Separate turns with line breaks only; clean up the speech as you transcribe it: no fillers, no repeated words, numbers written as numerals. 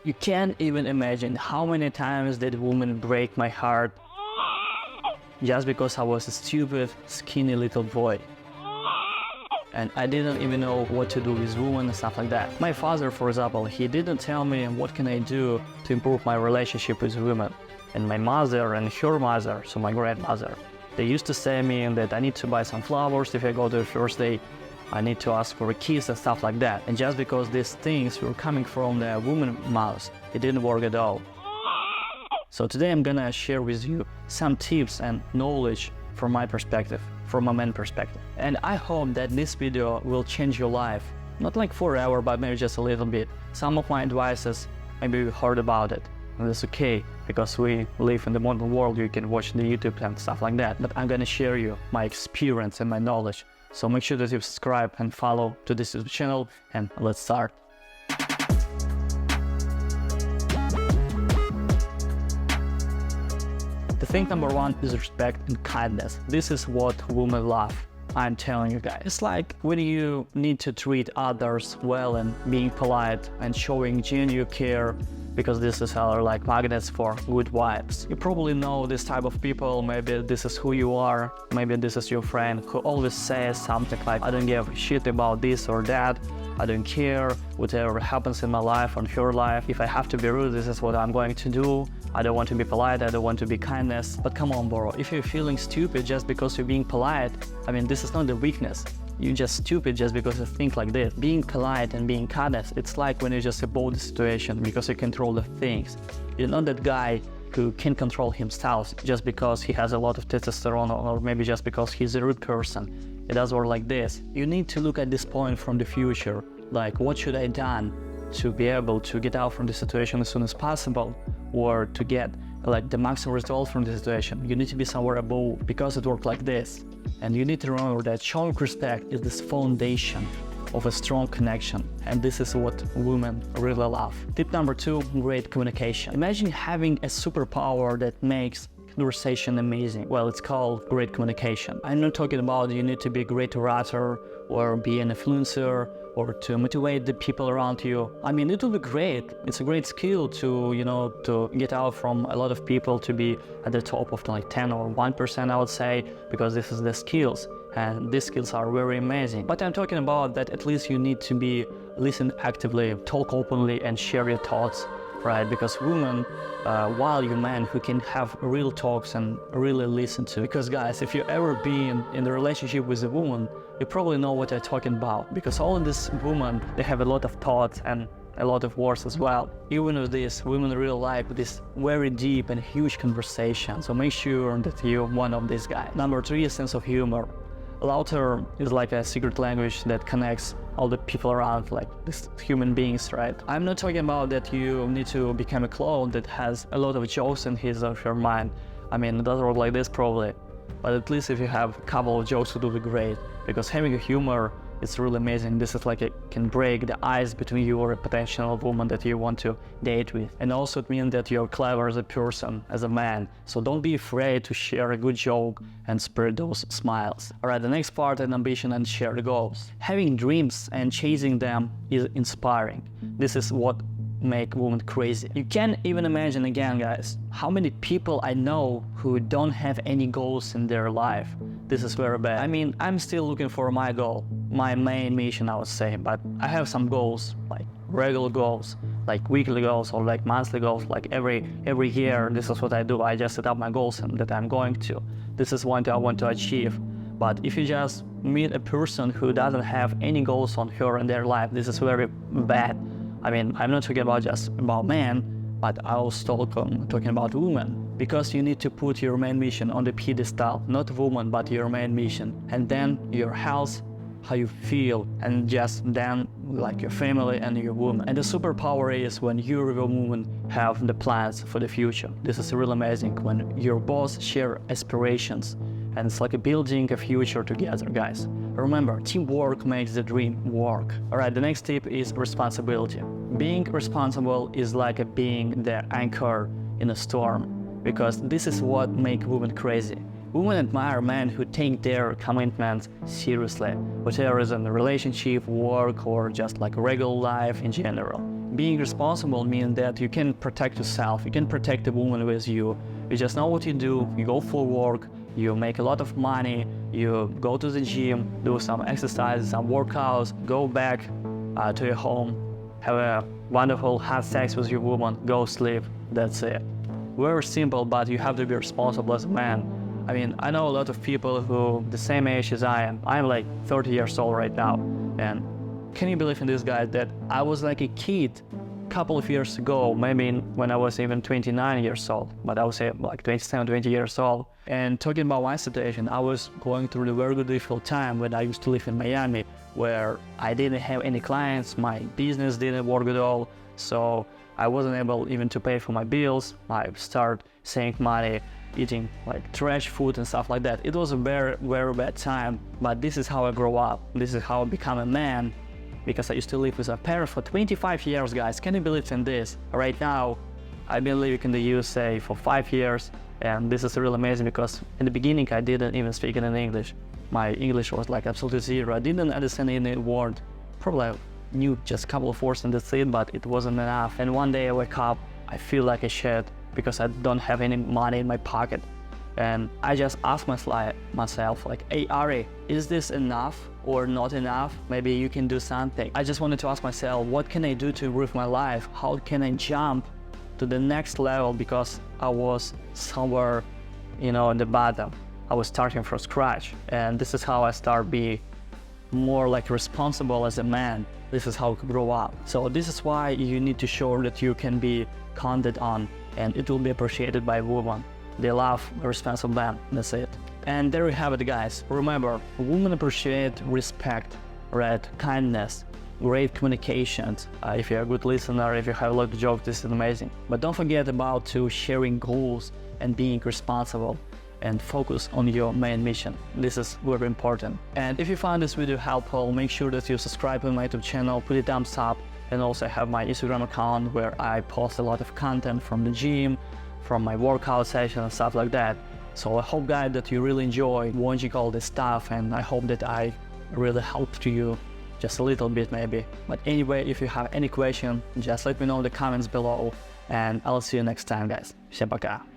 You can't even imagine how many times that woman break my heart just because I was a stupid, skinny little boy. And I didn't even know what to do with women and stuff like that. My father, for example, he didn't tell me what can I do to improve my relationship with women. And my mother and her mother, so my grandmother, they used to say me that I need to buy some flowers if I go to the first date. I need to ask for a kiss and stuff like that. And just because these things were coming from the woman's mouth, it didn't work at all. So today I'm gonna share with you some tips and knowledge from my perspective, from a man perspective. And I hope that this video will change your life. Not like forever, but maybe just a little bit. Some of my advices, maybe you heard about it. And that's okay, because we live in the modern world, you can watch the YouTube and stuff like that. But I'm gonna share you my experience and my knowledge. So make sure that you subscribe and follow to this YouTube channel, and let's start. The thing number one is respect and kindness. This is what women love. I'm telling you guys. It's like when you need to treat others well and being polite and showing genuine care, because this is our like magnets for good vibes. You probably know this type of people. Maybe this is who you are. Maybe this is your friend who always says something like, I don't give a shit about this or that. I don't care whatever happens in my life or in your life. If I have to be rude, this is what I'm going to do. I don't want to be polite, I don't want to be kindness. But come on, bro, if you're feeling stupid just because you're being polite, I mean, this is not the weakness. You're just stupid just because you think like this. Being polite and being kindness, it's like when you just above the situation because you control the things. You're not that guy who can control himself just because he has a lot of testosterone or maybe just because he's a rude person. It does work like this. You need to look at this point from the future. Like, what should I done to be able to get out from the situation as soon as possible, or to get like the maximum result from the situation? You need to be somewhere above because it worked like this. And you need to remember that showing respect is this foundation of a strong connection, and this is what women really love. Tip number two, great communication. Imagine having a superpower that makes conversation amazing. Well, it's called great communication. I'm not talking about you need to be a great orator or be an influencer or to motivate the people around you. I mean, it will be great. It's a great skill to, to get out from a lot of people to be at the top of like 10 or 1%, I would say, because this is the skills. And these skills are very amazing. But I'm talking about that at least you need to be listen actively, talk openly, and share your thoughts, right? Because women, while you men who can have real talks and really listen to. Because guys, if you ever been in a relationship with a woman, you probably know what I'm talking about. Because all of these women, they have a lot of thoughts and a lot of words as well. Even with this, women really like this very deep and huge conversation. So make sure that you're one of these guys. Number three is sense of humor. Laughter is like a secret language that connects all the people around, like these human beings, right? I'm not talking about that you need to become a clown that has a lot of jokes in his or her mind. I mean, it doesn't work like this probably, but at least if you have a couple of jokes, it will be great, because having a humor is really amazing. This is like it can break the ice between you or a potential woman that you want to date with. And also it means that you're clever as a person, as a man. So don't be afraid to share a good joke and spread those smiles. Alright, the next part is ambition and shared goals. Having dreams and chasing them is inspiring. This is what make women crazy. You can't even imagine, again guys, how many people I know who don't have any goals in their life. This is very bad. I mean, I'm still looking for my goal, my main mission, I would say, but I have some goals, like regular goals, like weekly goals or like monthly goals, like every year. This is what I do. I just set up my goals and that I'm going to. This is what I want to achieve. But if you just meet a person who doesn't have any goals on her in their life, this is very bad. I mean, I'm not talking about just about men, but I also talking about women. Because you need to put your main mission on the pedestal, not woman, but your main mission. And then your health, how you feel, and just then like your family and your woman. And the superpower is when you and your woman have the plans for the future. This is really amazing when your both share aspirations, and it's like a building a future together, guys. Remember, teamwork makes the dream work. Alright, the next tip is responsibility. Being responsible is like being the anchor in a storm, because this is what makes women crazy. Women admire men who take their commitments seriously, whatever is in a relationship, work, or just like regular life in general. Being responsible means that you can protect yourself, you can protect the woman with you. You just know what you do, you go for work, you make a lot of money, you go to the gym, do some exercises, some workouts, go back to your home, have a wonderful hot sex with your woman, go sleep, that's it. Very simple, but you have to be responsible as a man. I mean, I know a lot of people who the same age as I am. I'm like 30 years old right now, and can you believe in this guy that I was like a kid a couple of years ago, maybe when I was even 29 years old, but I would say like 27, 20 years old. And talking about my situation, I was going through a very good difficult time when I used to live in Miami, where I didn't have any clients, my business didn't work at all, so I wasn't able even to pay for my bills. I started saving money, eating like trash food and stuff like that. It was a very, very bad time, but this is how I grew up. This is how I become a man, because I used to live with a parent for 25 years, guys. Can you believe in this? Right now, I've been living in the USA for 5 years, and this is really amazing because in the beginning, I didn't even speak in English. My English was like absolutely zero. I didn't understand any word. Probably I knew just a couple of words and that's it, but it wasn't enough. And one day I wake up, I feel like a shit because I don't have any money in my pocket. And I just asked myself like, hey Ari, is this enough or not enough? Maybe you can do something. I just wanted to ask myself, what can I do to improve my life? How can I jump to the next level? Because I was somewhere, in the bottom. I was starting from scratch. And this is how I start being more like responsible as a man. This is how I grow up. So this is why you need to show that you can be counted on and it will be appreciated by women. They love a responsible man, that's it. And there you have it, guys. Remember, women appreciate respect, right? Kindness, great communications. If you're a good listener, if you have a lot of jokes, this is amazing. But don't forget about sharing goals and being responsible and focus on your main mission. This is very important. And if you found this video helpful, make sure that you subscribe to my YouTube channel, put a thumbs up, and also have my Instagram account where I post a lot of content from the gym, from my workout session and stuff like that. So I hope, guys, that you really enjoy watching all this stuff, and I hope that I really helped you just a little bit maybe. But anyway, if you have any question, just let me know in the comments below, and I'll see you next time, guys. Всем пока.